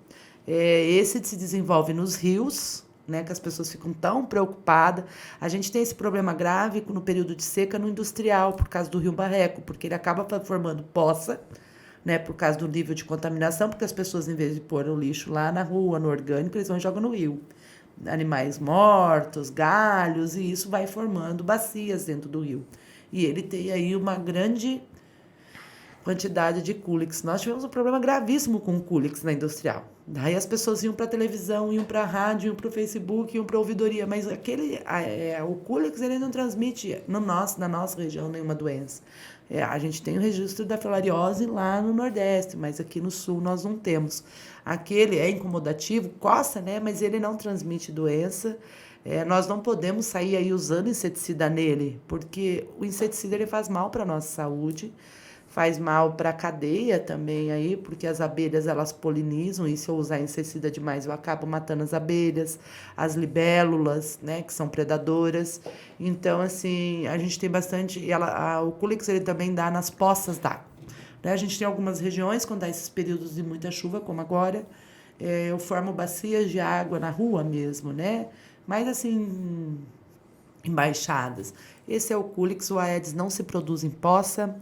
Esse se desenvolve nos rios, né, que as pessoas ficam tão preocupadas. A gente tem esse problema grave no período de seca no industrial, por causa do rio Barreco, porque ele acaba formando poça, né, por causa do nível de contaminação, porque as pessoas, em vez de pôr o lixo lá na rua, no orgânico, eles vão e jogam no rio. Animais mortos, galhos, e isso vai formando bacias dentro do rio. E ele tem aí uma grande quantidade de Culex. Nós tivemos um problema gravíssimo com o Culex na industrial. Daí as pessoas iam para a televisão, iam para a rádio, iam para o Facebook, iam para a ouvidoria, mas o Culex ele não transmite na nossa região nenhuma doença. A gente tem o registro da filariose lá no Nordeste, mas aqui no Sul nós não temos. Aquele é incomodativo, coça, né? Mas ele não transmite doença. Nós não podemos sair aí usando inseticida nele, porque o inseticida ele faz mal para a nossa saúde, faz mal para a cadeia também aí, porque as abelhas elas polinizam, e se eu usar inseticida demais eu acabo matando as abelhas, as libélulas, né, que são predadoras. Então, assim, a gente tem bastante... o Culex ele também dá nas poças d'água, né? A gente tem algumas regiões, quando dá esses períodos de muita chuva, como agora, eu formo bacias de água na rua mesmo, né? Mas, assim, embaixadas. Esse é o Culex, o Aedes não se produz em poça,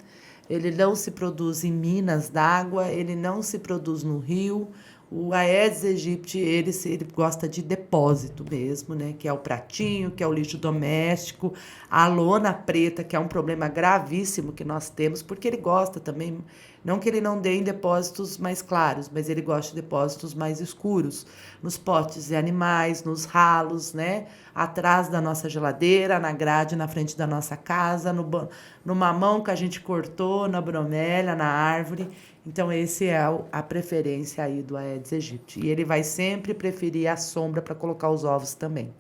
ele não se produz em minas d'água, ele não se produz no rio. O Aedes aegypti, ele gosta de depósito mesmo, né? Que é o pratinho, que é o lixo doméstico, a lona preta, que é um problema gravíssimo que nós temos, porque ele gosta também, não que ele não dê em depósitos mais claros, mas ele gosta de depósitos mais escuros, nos potes de animais, nos ralos, né? Atrás da nossa geladeira, na grade, na frente da nossa casa, no mamão que a gente cortou, na bromélia, na árvore. Então, esse é a preferência aí do Aedes aegypti. E ele vai sempre preferir a sombra para colocar os ovos também.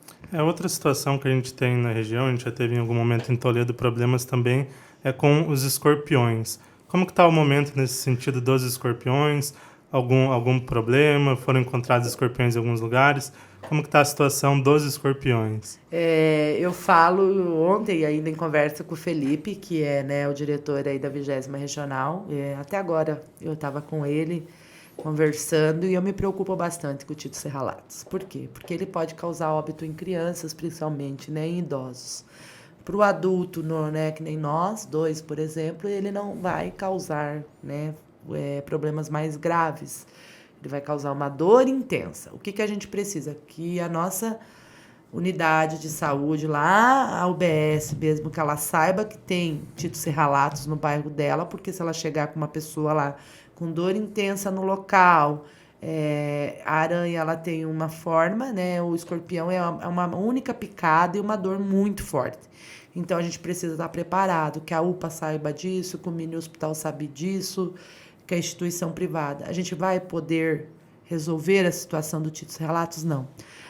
Outra situação que a gente tem na região, a gente já teve em algum momento em Toledo problemas também, é com os escorpiões. Como que está o momento nesse sentido dos escorpiões? Algum problema? Foram encontrados escorpiões em alguns lugares? Como que está a situação dos escorpiões? Eu falo ontem ainda em conversa com o Felipe, que é, né, o diretor aí da 20ª Regional. Até agora eu estava com ele conversando e eu me preocupo bastante com o Tito serralatus. Por quê? Porque ele pode causar óbito em crianças, principalmente, né, em idosos. Para o adulto, né, que nem nós dois, por exemplo, ele não vai causar, né, problemas mais graves. Ele vai causar uma dor intensa. O que a gente precisa? Que a nossa unidade de saúde lá, a UBS mesmo, que ela saiba que tem Tito Serralatos no bairro dela, porque se ela chegar com uma pessoa lá com dor intensa no local, a aranha ela tem uma forma, né? O escorpião é uma única picada e uma dor muito forte. Então a gente precisa estar preparado, que a UPA saiba disso, que o mini hospital sabe disso, que a instituição privada. A gente vai poder resolver a situação do Tito Serralatos? Não.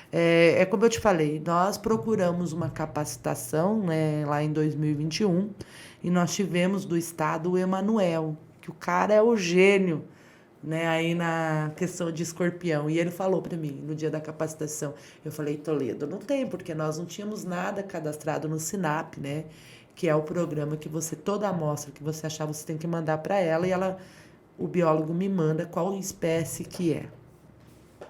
É como eu te falei, nós procuramos uma capacitação, né, lá em 2021 e nós tivemos do Estado o Emanuel, que o cara é o gênio, né, aí na questão de escorpião. E ele falou para mim no dia da capacitação, eu falei, Toledo, não tem, porque nós não tínhamos nada cadastrado no SINAP, né, que é o programa que você, toda amostra que você achar, você tem que mandar para ela e ela, o biólogo me manda qual espécie que é.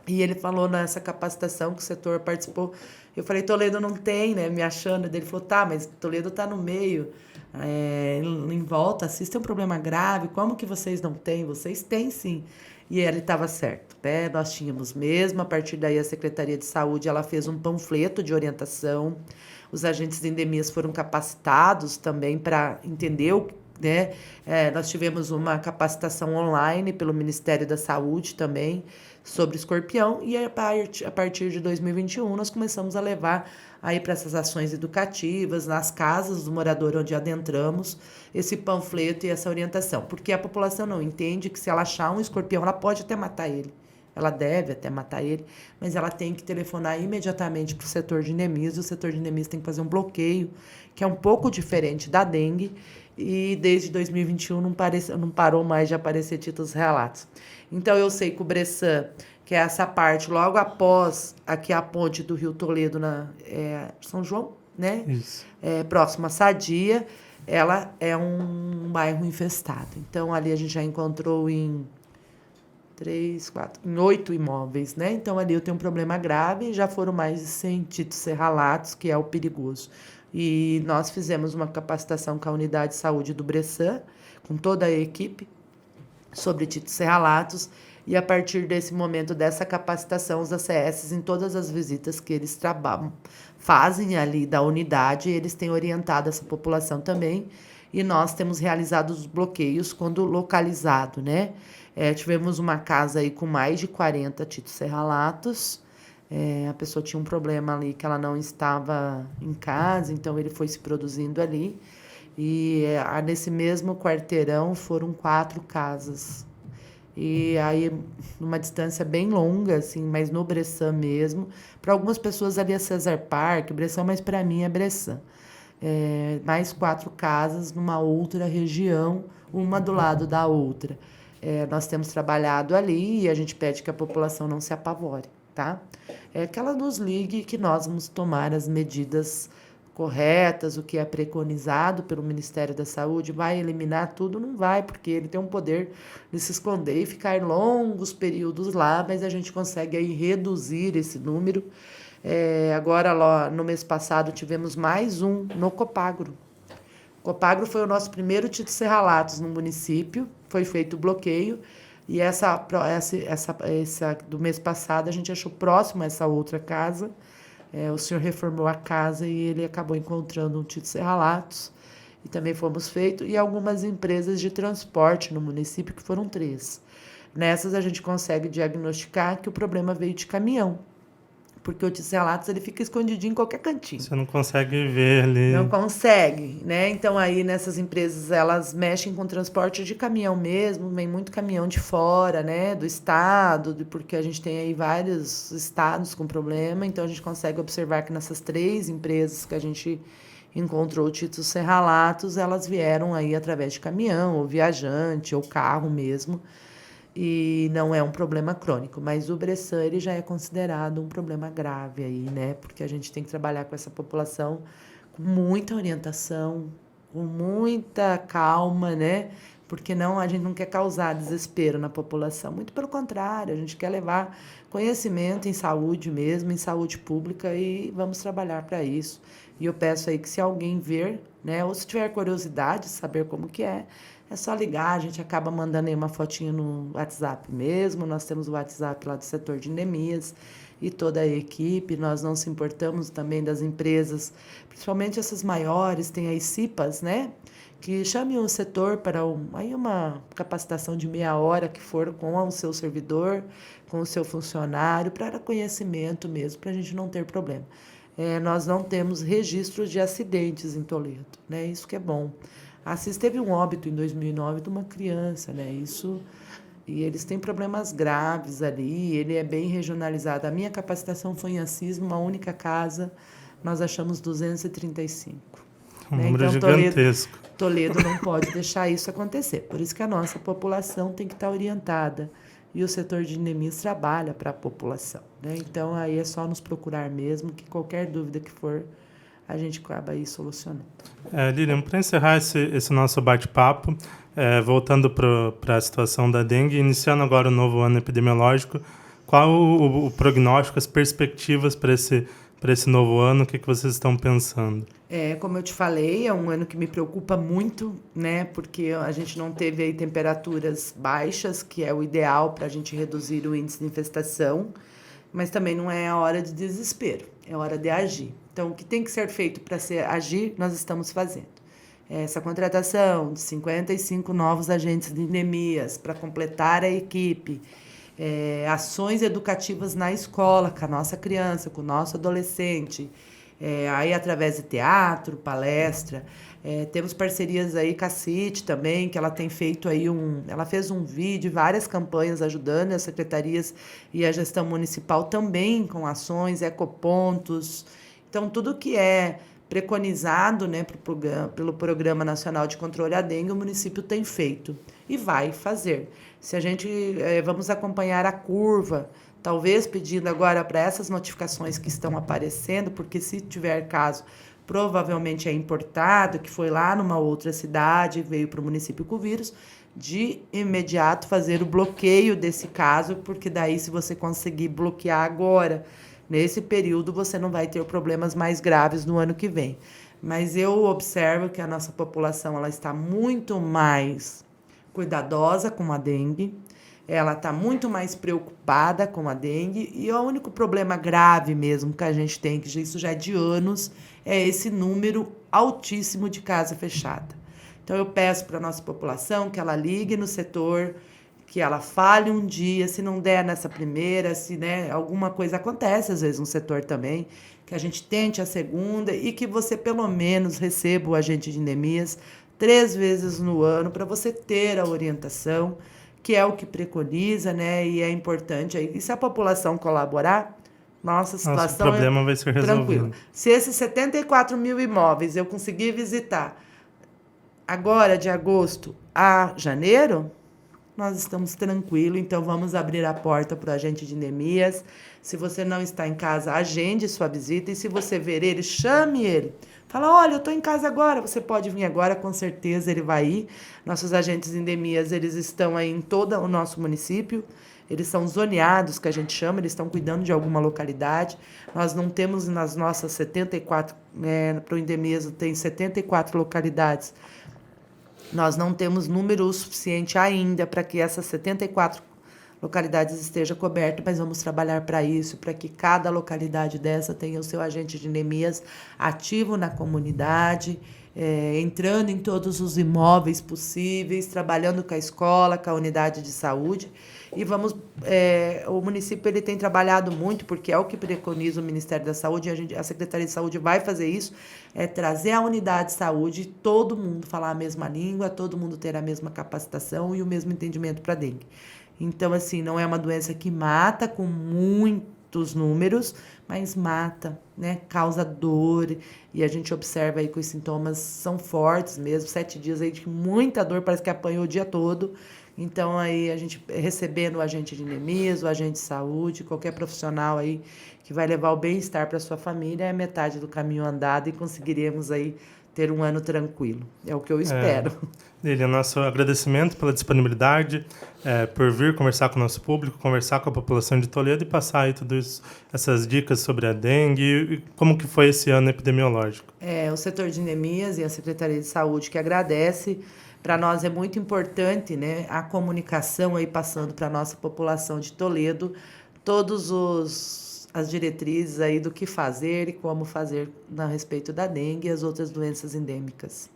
E ele falou nessa capacitação que o setor participou. Eu falei, Toledo não tem, né? Me achando. Ele falou, tá, mas Toledo tá no meio, em volta, assiste um problema grave. Como que vocês não têm? Vocês têm sim. E ele estava certo, né? Nós tínhamos mesmo. A partir daí, a Secretaria de Saúde ela fez um panfleto de orientação. Os agentes de endemias foram capacitados também para entender o né? Nós tivemos uma capacitação online pelo Ministério da Saúde também sobre escorpião e a partir de 2021 nós começamos a levar aí para essas ações educativas, nas casas do morador onde adentramos, esse panfleto e essa orientação, porque a população não entende que se ela achar um escorpião, ela pode até matar ele. Ela deve até matar ele, mas ela tem que telefonar imediatamente para o setor de endemias, e o setor de endemias tem que fazer um bloqueio, que é um pouco diferente da dengue, e desde 2021 não parou mais de aparecer títulos relatos. Então, eu sei que o Bressan, que é essa parte, logo após aqui a ponte do Rio Toledo, na São João, né? Isso. Próximo a Sadia, ela é um bairro infestado. Então, ali a gente já encontrou em 8 imóveis, né? Então, ali eu tenho um problema grave e já foram mais de 100 títulos serralatos, que é o perigoso. E nós fizemos uma capacitação com a Unidade de Saúde do Bressan, com toda a equipe, sobre títulos serralatos, e a partir desse momento, dessa capacitação, os ACS, em todas as visitas que eles fazem ali da unidade, eles têm orientado essa população também, e nós temos realizado os bloqueios quando localizado, né? Tivemos uma casa aí com mais de 40 títulos serralatos. A pessoa tinha um problema ali que ela não estava em casa, então ele foi se produzindo ali. E nesse mesmo quarteirão foram 4 casas. E aí, numa distância bem longa, assim, mas no Bressan mesmo. Para algumas pessoas ali é Cesar Parque, Bressan, mas para mim é Bressan. Mais 4 casas numa outra região, uma do lado da outra. Nós temos trabalhado ali e a gente pede que a população não se apavore, tá? Que ela nos ligue que nós vamos tomar as medidas corretas, o que é preconizado pelo Ministério da Saúde. Vai eliminar tudo? Não vai, porque ele tem um poder de se esconder e ficar longos períodos lá, mas a gente consegue aí reduzir esse número. Agora, lá, no mês passado, tivemos mais um no Copagro. Copagro foi o nosso primeiro título serralatos no município, foi feito o bloqueio, e essa do mês passado a gente achou próximo a essa outra casa. O senhor reformou a casa e ele acabou encontrando um título serralatos, e também fomos feitos, e algumas empresas de transporte no município, que foram 3. Nessas a gente consegue diagnosticar que o problema veio de caminhão, porque o título serralatos ele fica escondidinho em qualquer cantinho. Você não consegue ver ali. Não consegue, né? Então, aí, nessas empresas, elas mexem com transporte de caminhão mesmo, vem muito caminhão de fora, né? Do estado, porque a gente tem aí vários estados com problema, então a gente consegue observar que nessas 3 empresas que a gente encontrou títulos serralatos, elas vieram aí através de caminhão, ou viajante, ou carro mesmo, e não é um problema crônico, mas o Bressan ele já é considerado um problema grave aí, né? Porque a gente tem que trabalhar com essa população com muita orientação, com muita calma, né? Porque a gente não quer causar desespero na população, muito pelo contrário, a gente quer levar conhecimento em saúde mesmo, em saúde pública, e vamos trabalhar para isso. E eu peço aí que se alguém ver, né, ou se tiver curiosidade de saber como que é, é só ligar, a gente acaba mandando aí uma fotinha no WhatsApp mesmo, nós temos o WhatsApp lá do setor de endemias e toda a equipe, nós não se importamos também das empresas, principalmente essas maiores, tem as CIPAs, né? Que chame o setor para aí uma capacitação de meia hora que for com o seu servidor, com o seu funcionário, para conhecimento mesmo, para a gente não ter problema. Nós não temos registros de acidentes em Toledo, né? Isso que é bom. A Assis teve um óbito em 2009 de uma criança, né? E eles têm problemas graves ali, ele é bem regionalizado. A minha capacitação foi em Assis, numa única casa, nós achamos 235. Um né? número Então, gigantesco. Toledo não pode deixar isso acontecer. Por isso que a nossa população tem que estar orientada. E o setor de endemias trabalha para a população. Né? Então, aí é só nos procurar mesmo, que qualquer dúvida que for, a gente acaba aí solucionando. Lilian, para encerrar esse nosso bate-papo, voltando para a situação da dengue, iniciando agora o novo ano epidemiológico, qual o prognóstico, as perspectivas para esse novo ano? O que vocês estão pensando? Como eu te falei, é um ano que me preocupa muito, né? Porque a gente não teve aí temperaturas baixas, que é o ideal para a gente reduzir o índice de infestação, mas também não é a hora de desespero, é hora de agir. Então, o que tem que ser feito para agir, nós estamos fazendo. Essa contratação de 55 novos agentes de endemias para completar a equipe, ações educativas na escola, com a nossa criança, com o nosso adolescente, aí através de teatro, palestra. Temos parcerias aí com a CIT também, que ela tem feito aí ela fez um vídeo, várias campanhas ajudando as secretarias e a gestão municipal também com ações, ecopontos. Então, tudo que é preconizado, né, pelo Programa Nacional de Controle à Dengue, o município tem feito e vai fazer. Se a gente vamos acompanhar a curva, talvez pedindo agora para essas notificações que estão aparecendo, porque se tiver caso, provavelmente é importado, que foi lá numa outra cidade, veio para o município com o vírus, de imediato fazer o bloqueio desse caso, porque daí se você conseguir bloquear agora, nesse período, você não vai ter problemas mais graves no ano que vem. Mas eu observo que a nossa população ela está muito mais cuidadosa com a dengue, ela está muito mais preocupada com a dengue e o único problema grave mesmo que a gente tem, que isso já é de anos, é esse número altíssimo de casa fechada. Então, eu peço para a nossa população que ela ligue no setor, que ela fale um dia, se não der nessa primeira, se alguma coisa acontece, às vezes no setor também, que a gente tente a segunda e que você pelo menos receba o agente de endemias 3 vezes no ano para você ter a orientação, que é o que preconiza, né? E é importante aí. E se a população colaborar, nossa situação o problema vai ser resolvido. Tranquilo. Se esses 74 mil imóveis eu conseguir visitar agora de agosto a janeiro, nós estamos tranquilos, então vamos abrir a porta para o agente de endemias. Se você não está em casa, agende sua visita e se você ver ele, chame ele. Fala, olha, eu estou em casa agora, você pode vir agora, com certeza ele vai ir. Nossos agentes de endemias, eles estão aí em todo o nosso município, eles são zoneados, que a gente chama, eles estão cuidando de alguma localidade. Nós não temos nas nossas 74, para o endemias tem 74 localidades, nós não temos número suficiente ainda para que essas 74 localidades estejam cobertas, mas vamos trabalhar para isso, para que cada localidade dessa tenha o seu agente de endemias ativo na comunidade, entrando em todos os imóveis possíveis, trabalhando com a escola, com a unidade de saúde. E o município ele tem trabalhado muito, porque é o que preconiza o Ministério da Saúde, e a Secretaria de Saúde vai fazer isso, trazer a unidade de saúde, todo mundo falar a mesma língua, todo mundo ter a mesma capacitação e o mesmo entendimento para dengue. Então, assim, não é uma doença que mata com muitos números, mas mata, né? Causa dor, e a gente observa aí que os sintomas são fortes mesmo, 7 dias aí de muita dor, parece que apanhou o dia todo. Então, aí a gente recebendo o agente de endemias, o agente de saúde, qualquer profissional aí que vai levar o bem-estar para sua família, é metade do caminho andado e conseguiremos aí ter um ano tranquilo. É o que eu espero. Lilian, nosso agradecimento pela disponibilidade, por vir conversar com o nosso público, conversar com a população de Toledo e passar aí todas essas dicas sobre a dengue e como que foi esse ano epidemiológico. O setor de endemias e a Secretaria de Saúde que agradece Para nós é muito importante, né, a comunicação aí passando para a nossa população de Toledo, as diretrizes aí do que fazer e como fazer a respeito da dengue e as outras doenças endêmicas.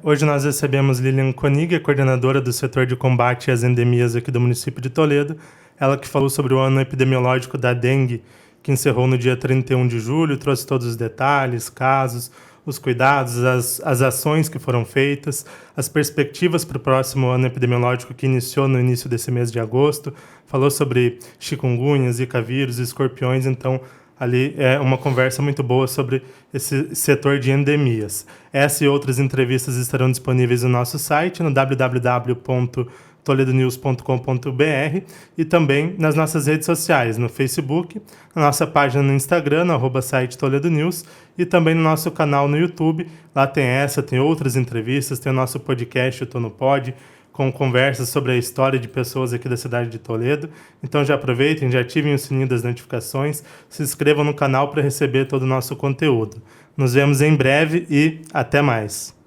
Hoje nós recebemos Lilian Koenig, coordenadora do setor de combate às endemias aqui do município de Toledo. Ela que falou sobre o ano epidemiológico da dengue, que encerrou no dia 31 de julho, trouxe todos os detalhes, casos, os cuidados, as ações que foram feitas, as perspectivas para o próximo ano epidemiológico que iniciou no início desse mês de agosto. Falou sobre chikungunya, zika vírus, escorpiões, então ali é uma conversa muito boa sobre esse setor de endemias. Essa e outras entrevistas estarão disponíveis no nosso site, no www.toledonews.com.br e também nas nossas redes sociais, no Facebook, na nossa página no Instagram, no @site Toledo News, e também no nosso canal no YouTube. Lá tem tem outras entrevistas, tem o nosso podcast, o Tô no Pod, com conversas sobre a história de pessoas aqui da cidade de Toledo. Então já aproveitem, já ativem o sininho das notificações, se inscrevam no canal para receber todo o nosso conteúdo. Nos vemos em breve e até mais!